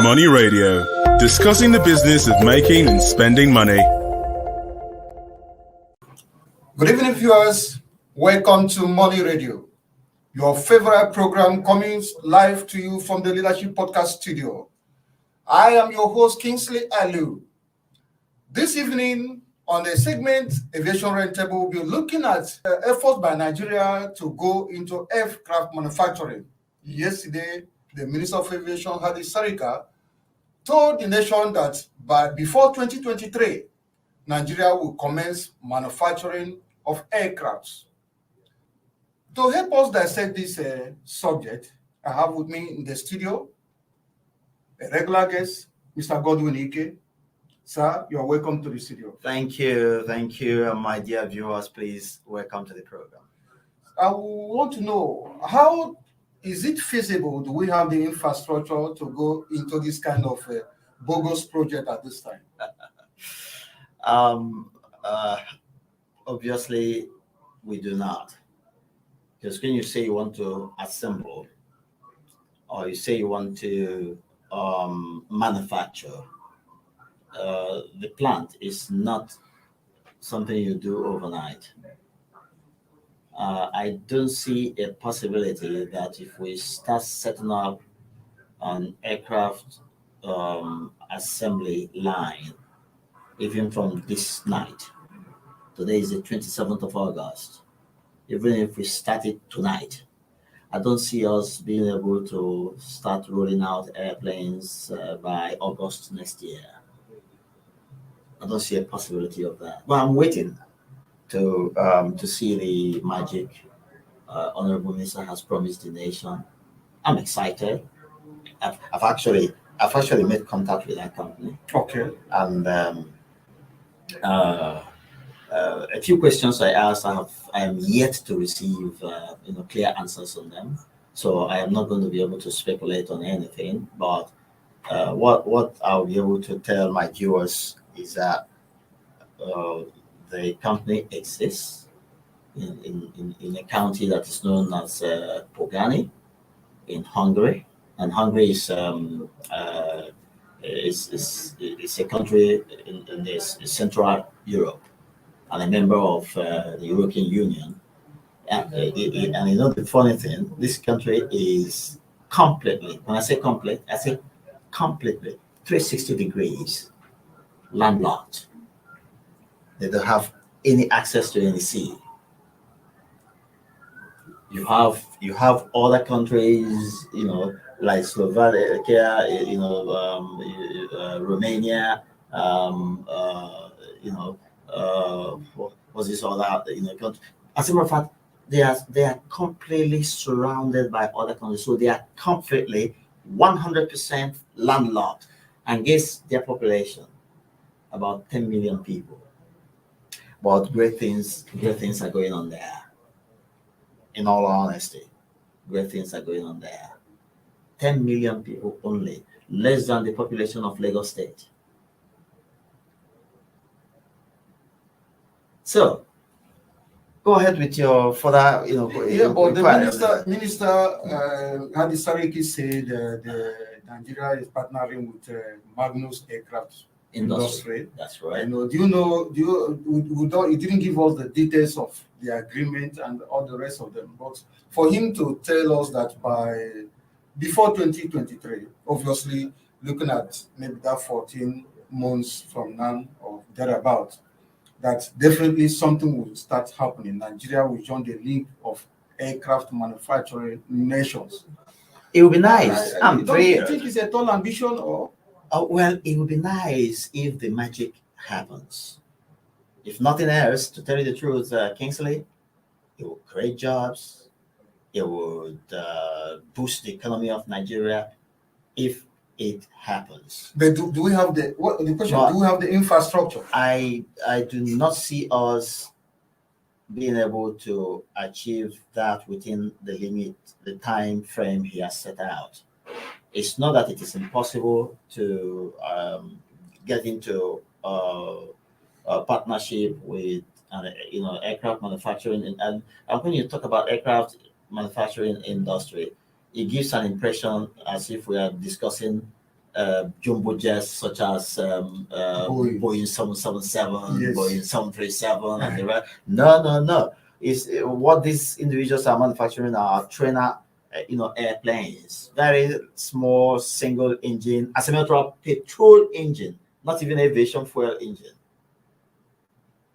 Money Radio, discussing the business of making and spending money. Good evening, viewers. Welcome to Money Radio, your favorite program coming live to you from the Leadership Podcast Studio. I am your host, Kingsley Alu. This evening, on the segment Aviation Roundtable, we'll be looking at efforts by Nigeria to go into aircraft manufacturing. Yesterday, the Minister of Aviation, Hadi Sirika, told the nation that before 2023, Nigeria will commence manufacturing of aircrafts. To help us dissect this subject, I have with me in the studio a regular guest, Mr. Godwin Ike. Sir, you're welcome to the studio. Thank you, my dear viewers. Please welcome to the program. I want to know, how is it feasible? Do we have the infrastructure to go into this kind of bogus project at this time? Obviously, we do not. Because when you say you want to assemble, or you say you want to manufacture, the plant is not something you do overnight. I don't see a possibility that if we start setting up an aircraft assembly line, even from this night, today is the 27th of August, even if we start it tonight, I don't see us being able to start rolling out airplanes by August next year. I don't see a possibility of that. But I'm waiting to see the magic Honorable Minister has promised the nation. I'm excited. I've actually made contact with that company. Okay. And a few questions I asked, I am yet to receive clear answers on them. So I am not going to be able to speculate on anything. But what I'll be able to tell my viewers is that the company exists in a county that is known as Pogani in Hungary, and Hungary is a country in Central Europe and a member of the European Union. And the funny thing, this country is completely, when I say complete, I say completely 360 degrees landlocked. They don't have any access to any sea. You have other countries, like Slovakia, Romania, what's this other, country? As a matter of fact, they are completely surrounded by other countries, so they are completely 100% landlocked. And guess their population, about 10 million people. But great things are going on there. In all honesty, great things are going on there. 10 million people only, less than the population of Lagos State. So, go ahead with your further, but the minister Hadi Sirika said Nigeria is partnering with Magnus Aircraft Industries. That's right. He didn't give us the details of the agreement and all the rest of them. But for him to tell us that before 2023, obviously looking at maybe that 14 months from now or thereabout, that definitely something will start happening. Nigeria will join the League of Aircraft Manufacturing Nations. It would be nice. Don't you think it's a tall ambition, or? Well, it would be nice if the magic happens. If nothing else, to tell you the truth, Kingsley, it will create jobs. It would boost the economy of Nigeria if it happens. But do we have the question? Do we have the infrastructure? I do not see us being able to achieve that within the time frame he has set out. It's not that it is impossible to get into a partnership with aircraft manufacturing, and when you talk about aircraft manufacturing industry, it gives an impression as if we are discussing jumbo jets such as Boeing 777, Yes. Boeing 737, and the rest. No. It's what these individuals are manufacturing are trainer, airplanes, very small single engine, as a matter of petrol engine, not even aviation fuel engine,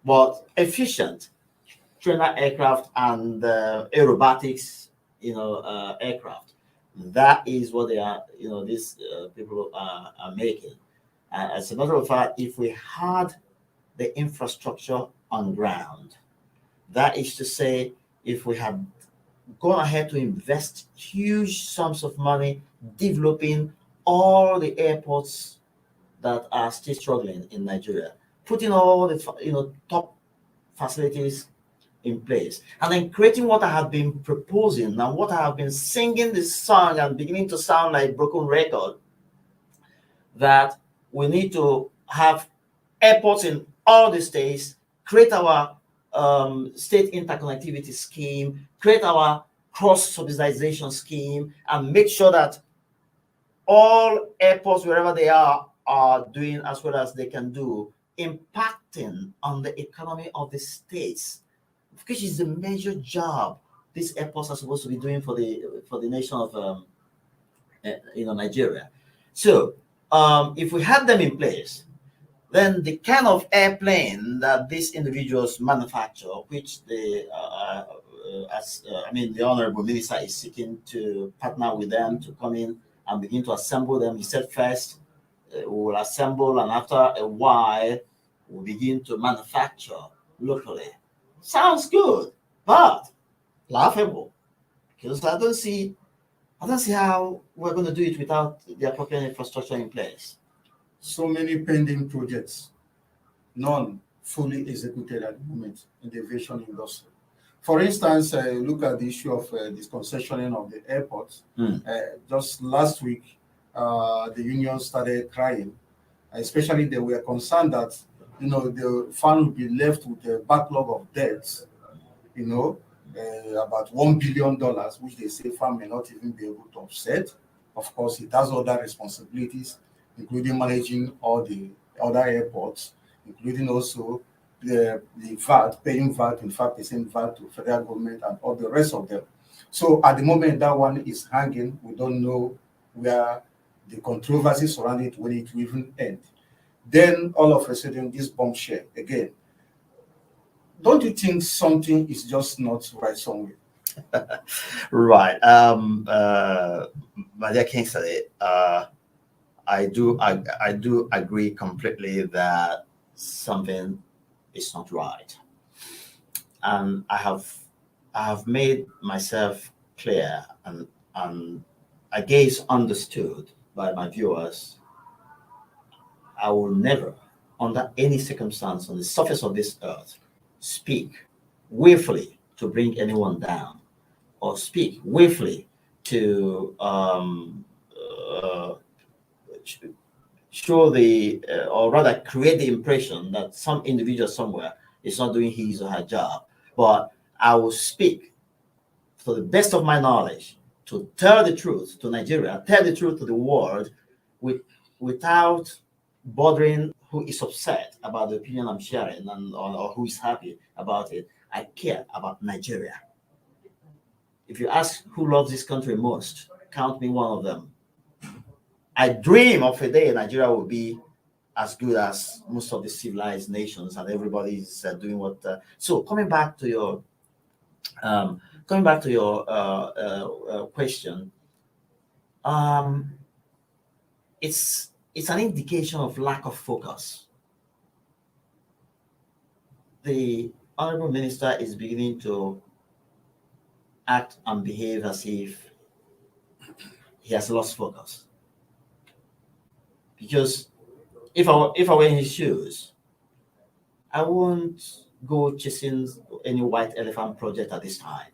but efficient trainer aircraft and aerobatics, aircraft. That is what they are, these people are making. As a matter of fact, if we had the infrastructure on ground, that is to say, if we had gone ahead to invest huge sums of money developing all the airports that are still struggling in Nigeria, putting all the top facilities in place, and then creating what I have been proposing and what I have been singing this song and beginning to sound like broken record, that we need to have airports in all the states, create our state interconnectivity scheme, create our cross-subsidization scheme, and make sure that all airports, wherever they are doing as well as they can do, impacting on the economy of the states, which is the major job these airports are supposed to be doing for the nation of Nigeria. So if we have them in place, then the kind of airplane that these individuals manufacture, which the honorable minister is seeking to partner with them to come in and begin to assemble them. He said first we will assemble, and after a while we'll begin to manufacture locally. Sounds good, but laughable, because I don't see how we're going to do it without the appropriate infrastructure in place. So many pending projects, none fully executed at the moment in the aviation industry. For instance, look at the issue of disconcessioning of the airports. Just last week, the union started crying, especially they were concerned that the fund would be left with a backlog of debts, about $1 billion, which they say fund may not even be able to offset. Of course, it has other responsibilities, including managing all the other airports, including also the VAT, paying VAT, in fact, they send VAT to federal government and all the rest of them. So at the moment, that one is hanging. We don't know where the controversy surrounding it, when it will even end. Then all of a sudden, this bombshell again. Don't you think something is just not right somewhere? Right. My dear Kingsley, I do agree completely that something is not right, and I have made myself clear and I guess understood by my viewers. I will never, under any circumstance on the surface of this earth, speak willfully to bring anyone down, or speak willfully to show or rather create the impression that some individual somewhere is not doing his or her job. But I will speak to the best of my knowledge to tell the truth to Nigeria, tell the truth to the world, without bothering who is upset about the opinion I'm sharing or who is happy about it. I care about Nigeria. If you ask who loves this country most, count me one of them. I dream of a day Nigeria will be as good as most of the civilized nations, and everybody is doing what. So coming back to your question, it's an indication of lack of focus. The honorable minister is beginning to act and behave as if he has lost focus. Because if I were in his shoes, I won't go chasing any white elephant project at this time.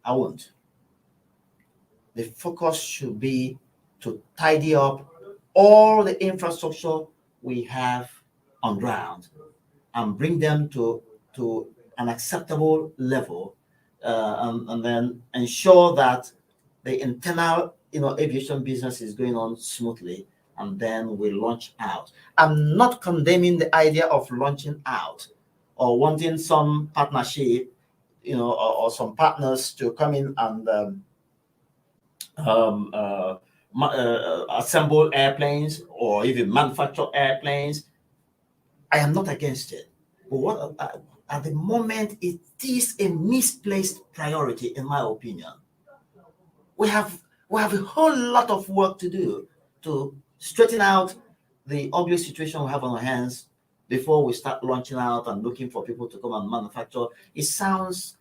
I won't. The focus should be to tidy up all the infrastructure we have on ground and bring them to an acceptable level, and then ensure that the internal aviation business is going on smoothly, and then we launch out. I'm not condemning the idea of launching out or wanting some partnership, or some partners to come in and assemble airplanes or even manufacture airplanes. I am not against it. But what at the moment, it is a misplaced priority, in my opinion. We have a whole lot of work to do to straighten out the ugly situation we have on our hands before we start launching out and looking for people to come and manufacture. It sounds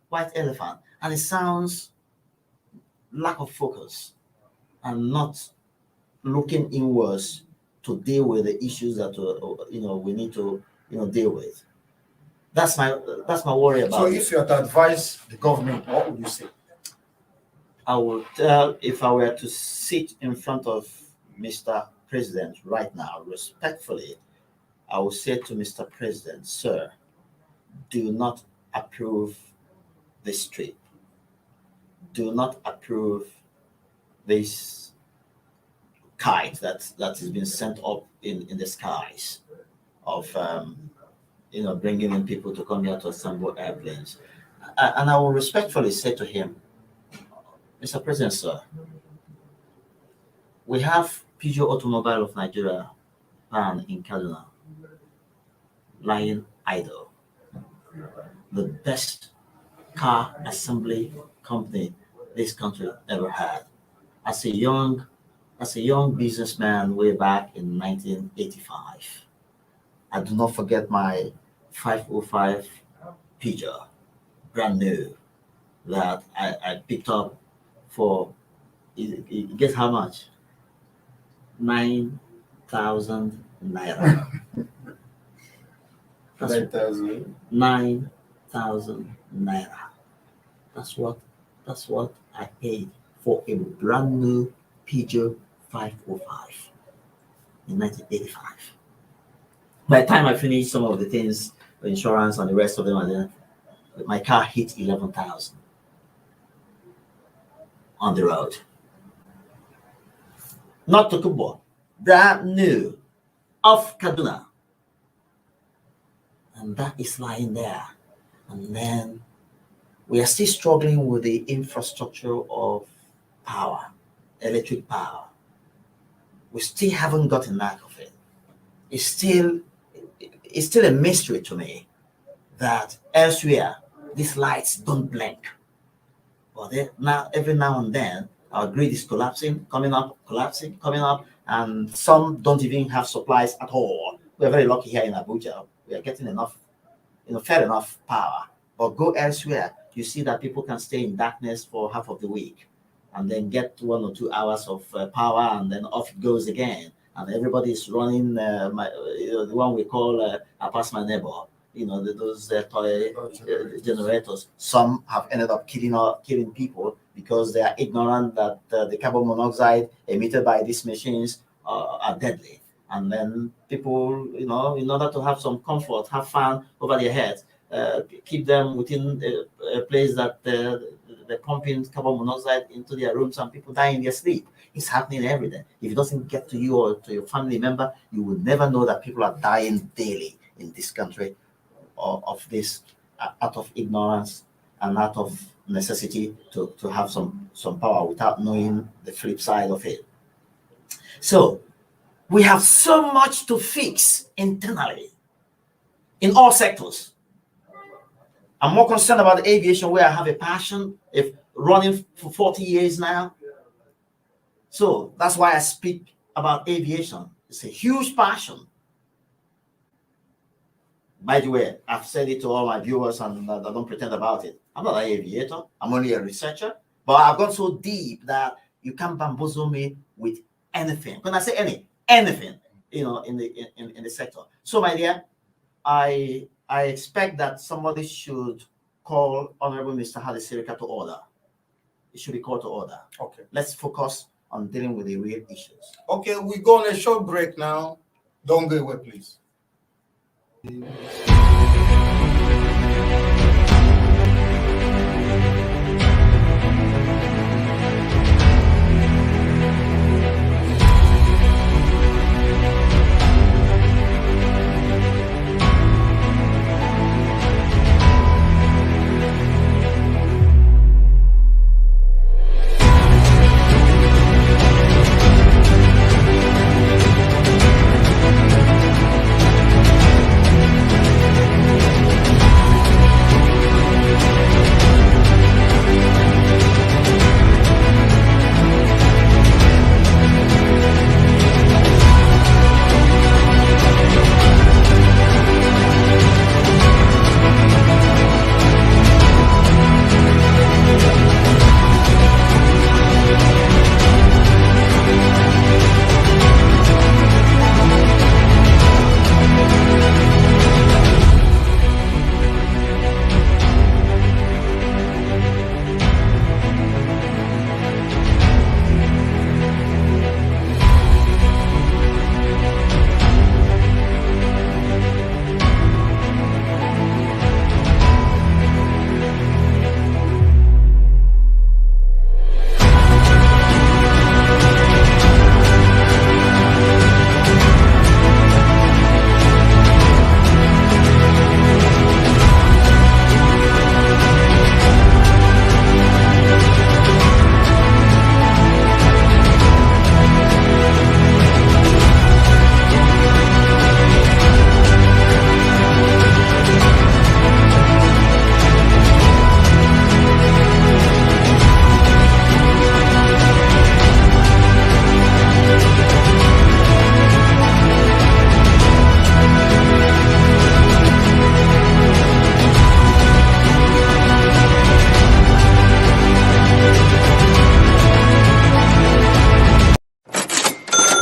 white elephant, and it sounds lack of focus and not looking inwards to deal with the issues that we need to deal with. That's my worry about. So if you had to advise the government, what would you say? I would tell, if I were to sit in front of Mr. President right now, respectfully, I would say to Mr. President, sir, do not approve this trip. Do not approve this kite that has been sent up in the skies of bringing in people to come here to assemble airplanes. And I will respectfully say to him, Mr. President, sir, we have Peugeot Automobile of Nigeria van in Kaduna lying idle. The best car assembly company this country ever had. As a young businessman way back in 1985, I do not forget my 505 Peugeot, brand new, that I picked up for, guess how much? 9,000 naira. 9,000. 9,000 naira. That's what I paid for a brand new Peugeot 505 in 1985. By the time I finished some of the things, insurance and the rest of them, and then my car hit 11,000 on the road. Not to Kubo, brand new, off Kaduna. And that is lying there. And then we are still struggling with the infrastructure of power, electric power. We still haven't got a knack of it. It's still a mystery to me that elsewhere these lights don't blink. But now, every now and then, our grid is collapsing, coming up, and some don't even have supplies at all. We're very lucky here in Abuja. We are getting enough, fair enough power. But go elsewhere, you see that people can stay in darkness for half of the week and then get 1 or 2 hours of power, and then off it goes again. And everybody is running the one we call I pass my neighbor. Those toy generators. Some have ended up killing people because they are ignorant that the carbon monoxide emitted by these machines are deadly. And then people, in order to have some comfort, have fun over their heads, keep them within a place that they're pumping carbon monoxide into their rooms, and people die in their sleep. It's happening every day. If it doesn't get to you or to your family member, you will never know that people are dying daily in this country of this, out of ignorance and out of necessity to have some power without knowing the flip side of it. So we have so much to fix internally in all sectors. I'm more concerned about aviation, where I have a passion, if running for 40 years now. So that's why I speak about aviation. It's a huge passion. By the way, I've said it to all my viewers, and I don't pretend about it. I'm not an aviator. I'm only a researcher. But I've gone so deep that you can't bamboozle me with anything. When I say anything, in the sector. So, my dear, I expect that somebody should call Honorable Mr. Hadi Sirika to order. It should be called to order. Okay. Let's focus on dealing with the real issues. Okay, we go on a short break now. Don't go away, please.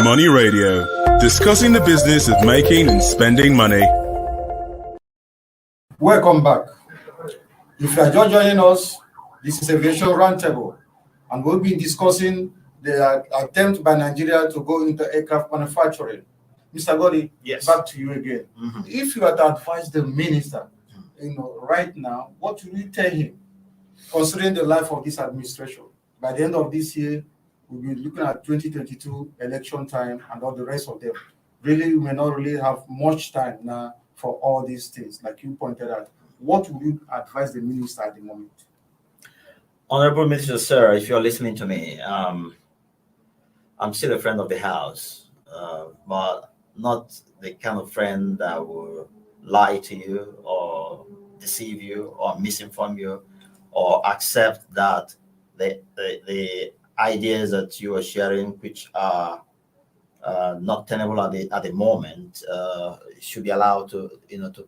Money Radio, discussing the business of making and spending money. Welcome back. If you are just joining us, this is Aviation Roundtable, and we'll be discussing the attempt by Nigeria to go into aircraft manufacturing. Mr. Godi, Yes. back to you again. If you had to advise the minister, right now, what will you tell him, considering the life of this administration? By the end of this year, we'll be looking at 2022 election time and all the rest of them. Really, we may not really have much time now for all these things, like you pointed out. What would you advise the minister at the moment? Honorable Minister, sir, if you're listening to me, I'm still a friend of the house, but not the kind of friend that will lie to you or deceive you or misinform you or accept that the ideas that you are sharing, which are not tenable at the moment, should be allowed to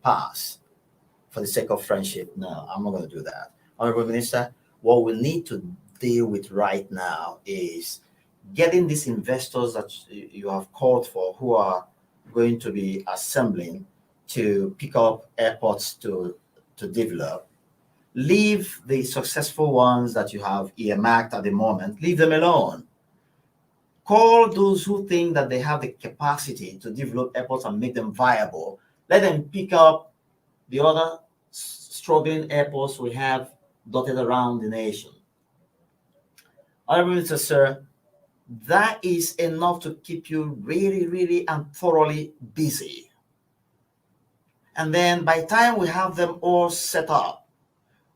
pass for the sake of friendship. No, I'm not going to do that. Honorable Minister, what we need to deal with right now is getting these investors that you have called for, who are going to be assembling to pick up airports to develop. Leave the successful ones that you have earmarked at the moment, leave them alone. Call those who think that they have the capacity to develop airports and make them viable. Let them pick up the other struggling airports we have dotted around the nation. Honorable Minister, sir, that is enough to keep you really, really and thoroughly busy. And then by the time we have them all set up,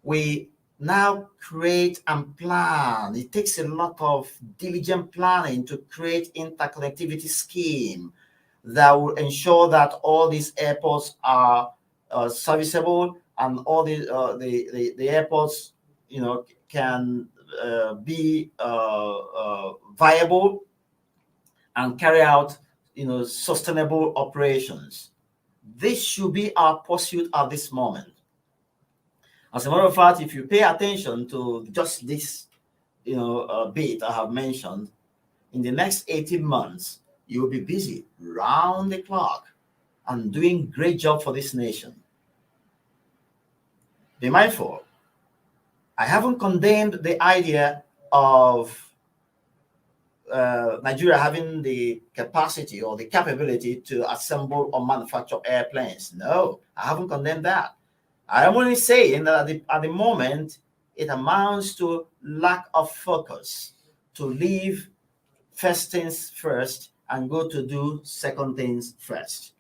we now create and plan. It takes a lot of diligent planning to create interconnectivity scheme that will ensure that all these airports are serviceable and all the airports, can be viable and carry out, sustainable operations. This should be our pursuit at this moment. As a matter of fact, if you pay attention to just this, bit I have mentioned, in the next 18 months, you will be busy round the clock and doing great job for this nation. Be mindful. I haven't condemned the idea of Nigeria having the capacity or the capability to assemble or manufacture airplanes. No, I haven't condemned that. I am only saying that at the moment, it amounts to lack of focus, to leave first things first and go to do second things first.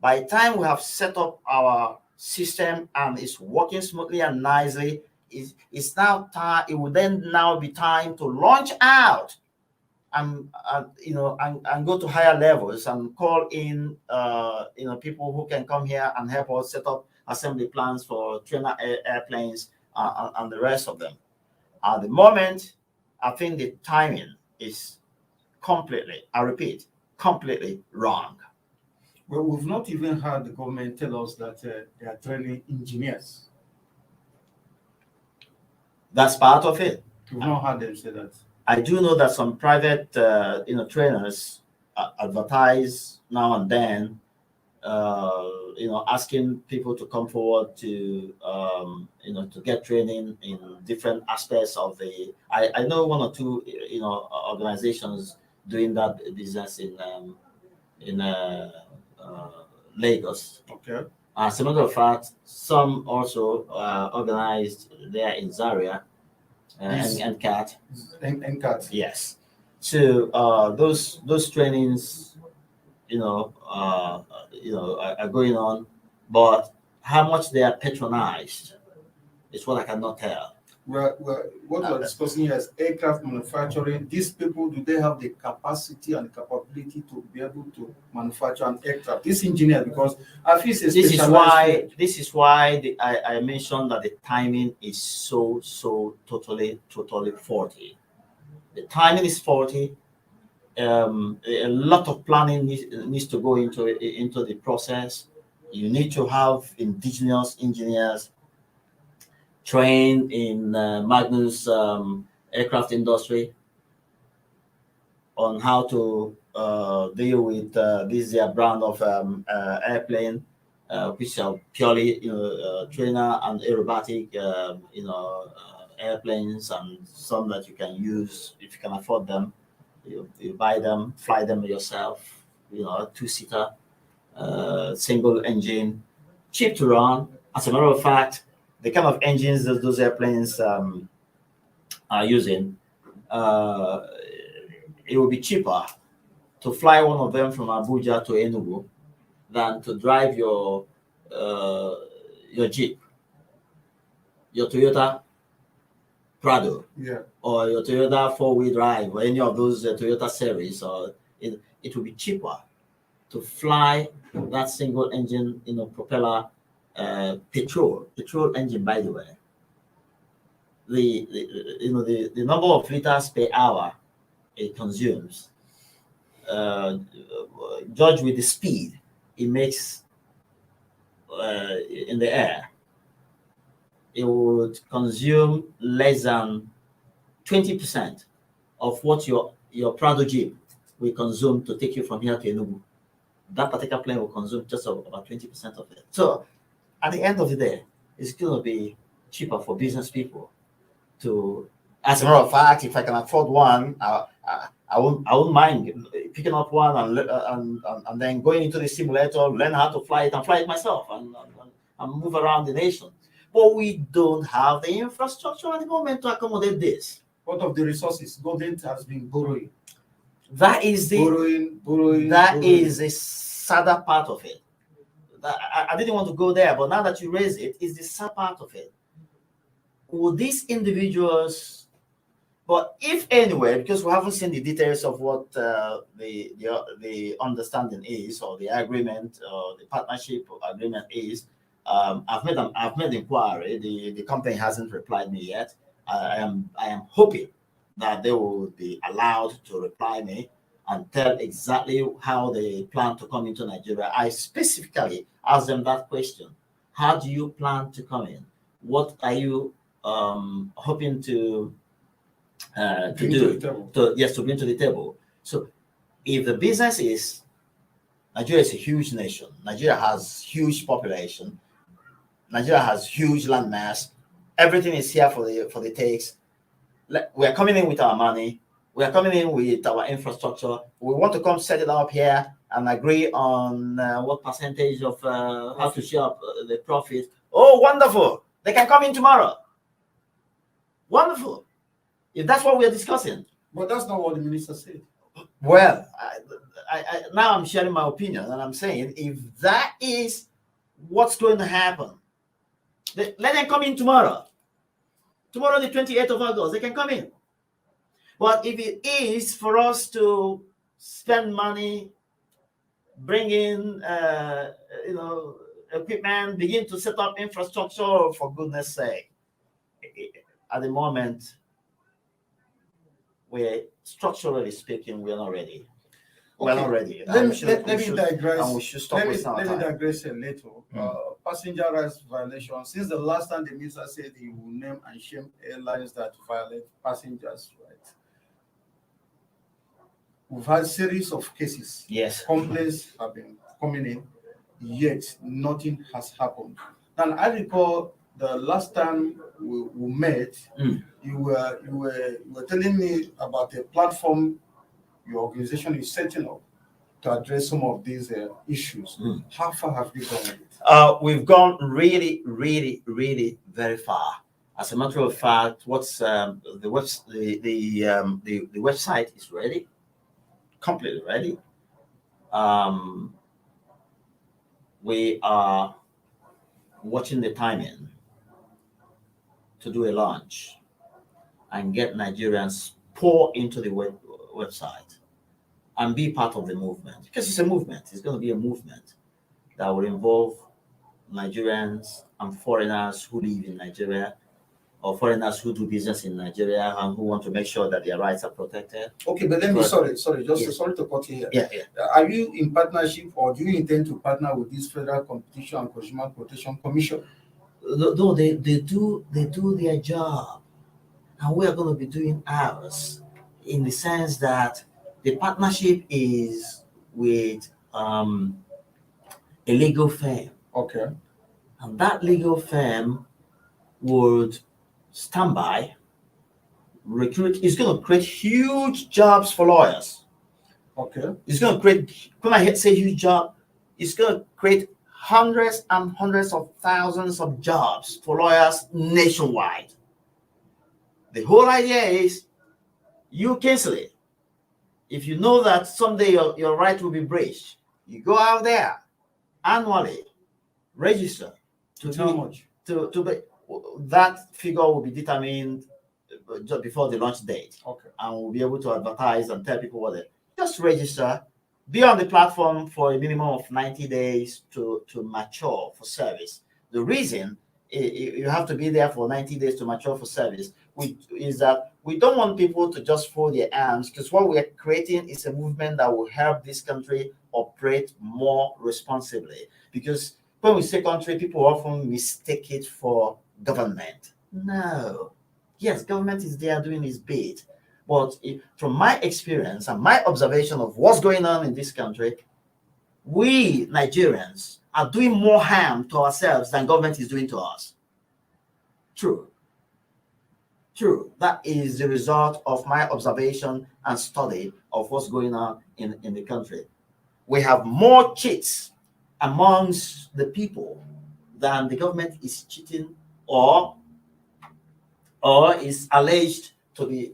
By the time we have set up our system and it's working smoothly and nicely, it's now time. It will then now be time to launch out and go to higher levels and call in people who can come here and help us set up assembly plans for trainer airplanes and the rest of them. At the moment, I think the timing is completely wrong. Well, we've not even had the government tell us that they are training engineers. That's part of it. We've not heard them say that. I do know that some private, trainers advertise now and then, asking people to come forward to, to get training in different aspects of the. I know one or two, organizations doing that business in Lagos. Okay. As a matter of fact, some also organized there in Zaria and CAT. And CAT. Yes. So those trainings, are going on, but how much they are patronized is what I cannot tell. Well, what we're discussing here is aircraft manufacturing. These people, do they have the capacity and the capability to be able to manufacture an aircraft? This engineer, because I feel this is why I mentioned that the timing is so totally faulty. The timing is faulty. A lot of planning needs to go into the process. You need to have indigenous engineers trained in Magnus Aircraft Industry on how to deal with this their brand of airplane, which are purely trainer and aerobatic airplanes, and some that you can use if you can afford them. You buy them, fly them yourself. Two-seater, single engine, cheap to run. As a matter of fact, the kind of engines that those airplanes are using, it will be cheaper to fly one of them from Abuja to Enugu than to drive your Jeep, your Toyota Prado, or your Toyota four-wheel drive, or any of those Toyota series. Or it will be cheaper to fly that single engine, propeller, petrol engine. By the way, the number of liters per hour it consumes, judged with the speed it makes in the air, it would consume less than 20% of what your Prado Jeep will consume to take you from here to Enugu. That particular plane will consume just about 20% of it. So at the end of the day, it's going to be cheaper for business people to. As a matter of fact, if I can afford one, I won't mind picking up one and then going into the simulator, learn how to fly it and fly it myself and move around the nation. But we don't have the infrastructure at the moment to accommodate this. What of the resources? Government has been borrowing. That is the borrowing. Is a sadder part of it. I didn't want to go there, but now that you raise it, is the sad part of it. Will these individuals? But if anyway, because we haven't seen the details of what the understanding is, or the agreement, or the partnership agreement is, I've made inquiry. The company hasn't replied me yet. I am hoping that they will be allowed to reply me and tell exactly how they plan to come into Nigeria. I specifically asked them that question: how do you plan to come in? What are you hoping to bring to the table? So if the business is, Nigeria is a huge nation. Nigeria has huge population. Nigeria has huge land mass. Everything is here for the takes. We are coming in with our money. We are coming in with our infrastructure. We want to come set it up here and agree on what percentage of how to share up the profit. Oh, wonderful. They can come in tomorrow. Wonderful. If that's what we are discussing. But that's not what the minister said. Well, I now I'm sharing my opinion, and I'm saying if that is what's going to happen, let them come in tomorrow. Tomorrow, the 28th of August, they can come in. But if it is for us to spend money, bring in, equipment, begin to set up infrastructure, for goodness sake, at the moment, we're structurally speaking, we're not ready. We're not ready. Let me digress. And we should stop wasting our time. Let me digress a little. Passenger rights violation. Since the last time the minister said he will name and shame airlines that violate passengers' rights, we've had a series of cases. Yes. Complaints have been coming in, yet nothing has happened. And I recall the last time we met, you were telling me about a platform your organization is setting up to address some of these issues. How far have you gone with it? We've gone really, really, really very far. As a matter of fact, what's the website is ready, completely ready. We are watching the timing to do a launch and get Nigerians pour into the website and be part of the movement, because it's a movement. It's going to be a movement that will involve Nigerians and foreigners who live in Nigeria, or foreigners who do business in Nigeria and who want to make sure that their rights are protected. Okay, but sorry to cut you here. Yeah. Are you in partnership, or do you intend to partner with this Federal Competition and Consumer Protection Commission? No, they do their job, and we are going to be doing ours, in the sense that The partnership is with a legal firm. Okay. And that legal firm would stand by, recruit. It's going to create huge jobs for lawyers. Okay. It's going to create, when I say huge job, it's going to create hundreds and hundreds of thousands of jobs for lawyers nationwide. The whole idea is you cancel it. If you know that someday your right will be breached, you go out there annually, register to how much? To be, that figure will be determined just before the launch date. Okay. And we'll be able to advertise and tell people what they just register, be on the platform for a minimum of 90 days to mature for service. The reason you have to be there for 90 days to mature for service is that we don't want people to just fold their arms, because what we are creating is a movement that will help this country operate more responsibly. Because when we say country, people often mistake it for government. No. Yes, government is there doing its bit. But from my experience and my observation of what's going on in this country, we Nigerians are doing more harm to ourselves than government is doing to us. True. True. That is the result of my observation and study of what's going on in the country. We have more cheats amongst the people than the government is cheating or is alleged to be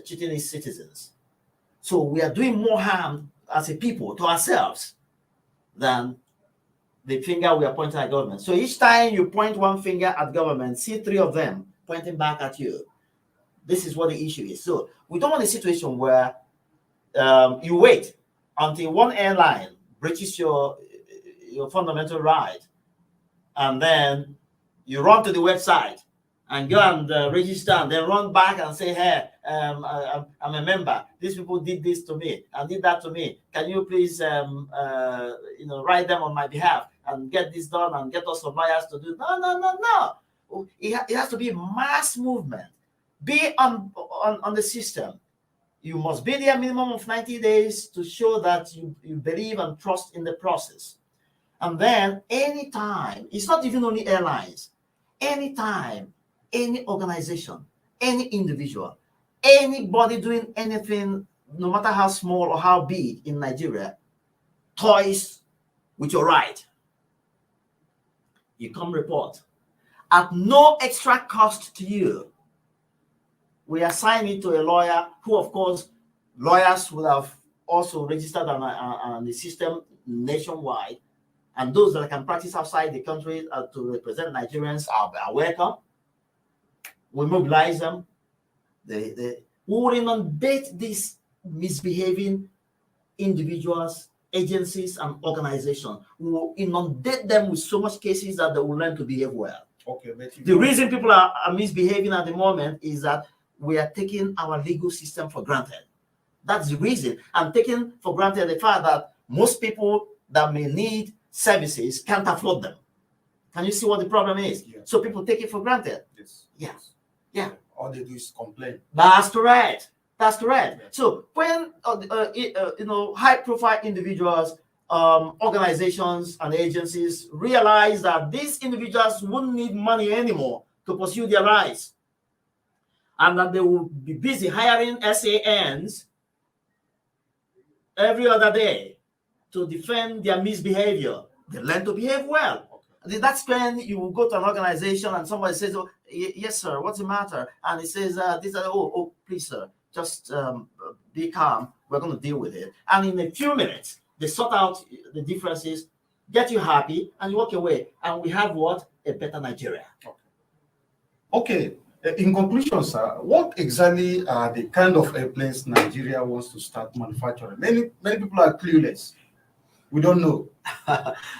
cheating its citizens. So we are doing more harm as a people to ourselves than the finger we are pointing at government. So each time you point one finger at government, see three of them pointing back at you. This is what the issue is. So we don't want a situation where you wait until one airline breaches your fundamental right, and then you run to the website and go and register, and then run back and say, hey, I'm a member. These people did this to me and did that to me. Can you please write them on my behalf and get this done and get us some lawyers to do? No. It has to be a mass movement. Be on the system. You must be there a minimum of 90 days to show that you believe and trust in the process. And then anytime, it's not even only airlines, anytime, any organization, any individual, anybody doing anything, no matter how small or how big in Nigeria, toys with your right, you come report. At no extra cost to you, we assign it to a lawyer who, of course, lawyers would have also registered on the system nationwide. And those that can practice outside the country to represent Nigerians are welcome. We mobilize them. We will inundate these misbehaving individuals, agencies, and organizations. We will inundate them with so much cases that they will learn to behave well. Okay, but the reason people are misbehaving at the moment is that we are taking our legal system for granted. That's the reason. I'm taking for granted the fact that most people that may need services can't afford them. Can you see what the problem is? Yeah. So people take it for granted. Yes. Yeah. All they do is complain. That's correct. Yeah. So when high-profile individuals, organizations, and agencies realize that these individuals wouldn't need money anymore to pursue their rights, and that they will be busy hiring SANs every other day to defend their misbehavior, they learn to behave well. Okay. That's when you will go to an organization and somebody says, "Oh, yes, sir, what's the matter?" And he says, please, sir, just be calm. We're going to deal with it." And in a few minutes, they sort out the differences, get you happy, and you walk away. And we have what? A better Nigeria. Okay. In conclusion, sir, what exactly are the kind of airplanes Nigeria wants to start manufacturing? Many people are clueless. We don't know.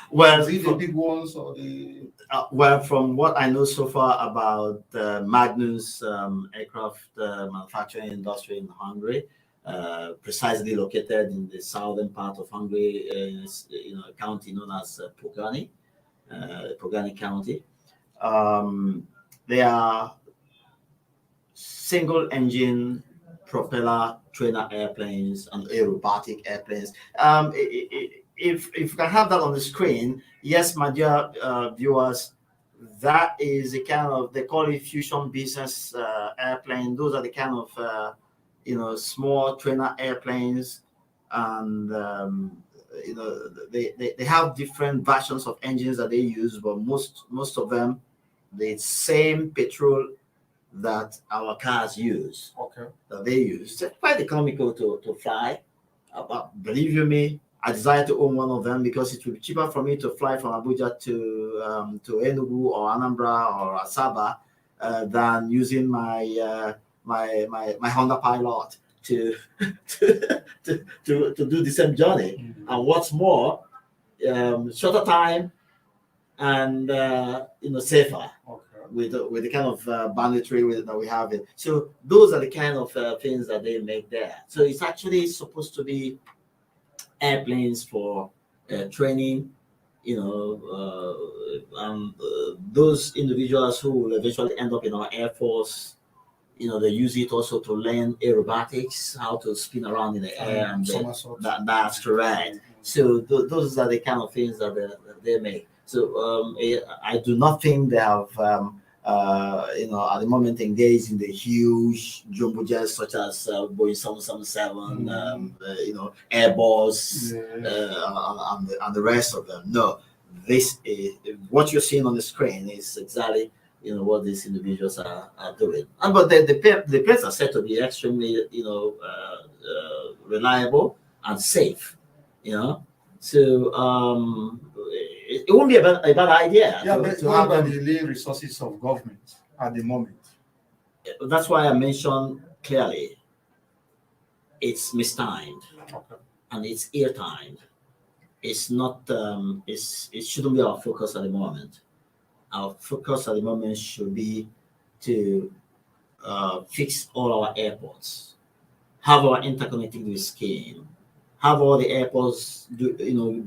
Well, is it the big ones or the? Well, from what I know so far about Magnus Aircraft Manufacturing Industry in Hungary, precisely located in the southern part of Hungary, a county known as Pogani County. They are single engine propeller trainer airplanes and aerobatic airplanes. If you can have that on the screen, yes, my dear viewers, that is the kind of, they call it fusion business airplane. Those are the kind of small trainer airplanes, and they have different versions of engines that they use, but most of them the same petrol that our cars use. Okay. That they use. It's quite economical to fly. But believe you me, I desire to own one of them because it will be cheaper for me to fly from Abuja to Enugu or Anambra or Asaba than using my Honda Pilot to do the same journey. Mm-hmm. And what's more, shorter time and safer. Okay. With the kind of banditry that we have. So those are the kind of things that they make there. So it's actually supposed to be airplanes for training, those individuals who will eventually end up in our Air Force, they use it also to learn aerobatics, how to spin around in the air, and that's correct. So those are the kind of things that they make. So I do not think they have, at the moment, engaged in the huge jumbo jets such as Boeing 777, Airbus, and the rest of them. No, this is what you're seeing on the screen is exactly what these individuals are doing. And but the planes are said to be extremely reliable and safe. So it won't be a bad idea. Yeah, but what about the lay resources of government at the moment? That's why I mentioned clearly it's mistimed. Okay. And it's ill-timed. It's not. It shouldn't be our focus at the moment. Our focus at the moment should be to fix all our airports, have our interconnectivity scheme, have all the airports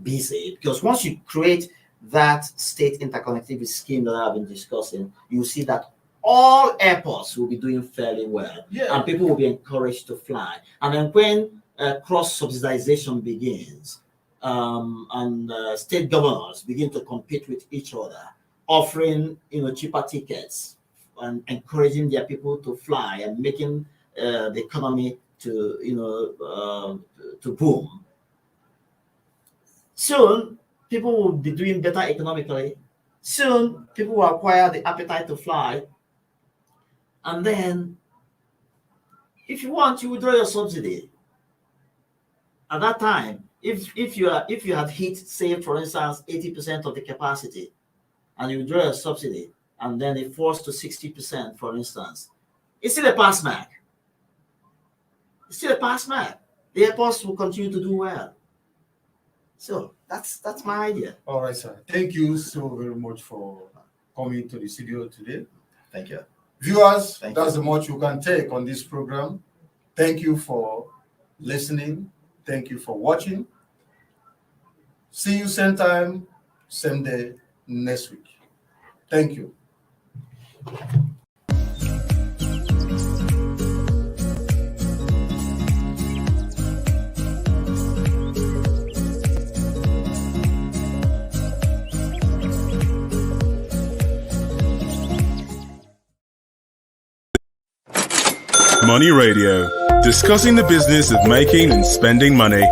busy. Because once you create that state interconnectivity scheme that I've been discussing, you see that all airports will be doing fairly well, and people will be encouraged to fly. And then when cross subsidization begins, and state governors begin to compete with each other, offering cheaper tickets and encouraging their people to fly and making the economy to boom. Soon people will be doing better economically. Soon people will acquire the appetite to fly, and then if you want, you withdraw your subsidy. At that time, if you had hit, say, for instance, 80% of the capacity, and you withdraw your subsidy, and then it falls to 60%, for instance, it's still a pass mark. It's still a pass mark. The airports will continue to do well. So that's my idea. All right, sir. Thank you so very much for coming to the studio today. Thank you. Viewers, that's the much you can take on this program. Thank you for listening. Thank you for watching. See you same time, same day next week. Thank you. Money Radio, discussing the business of making and spending money.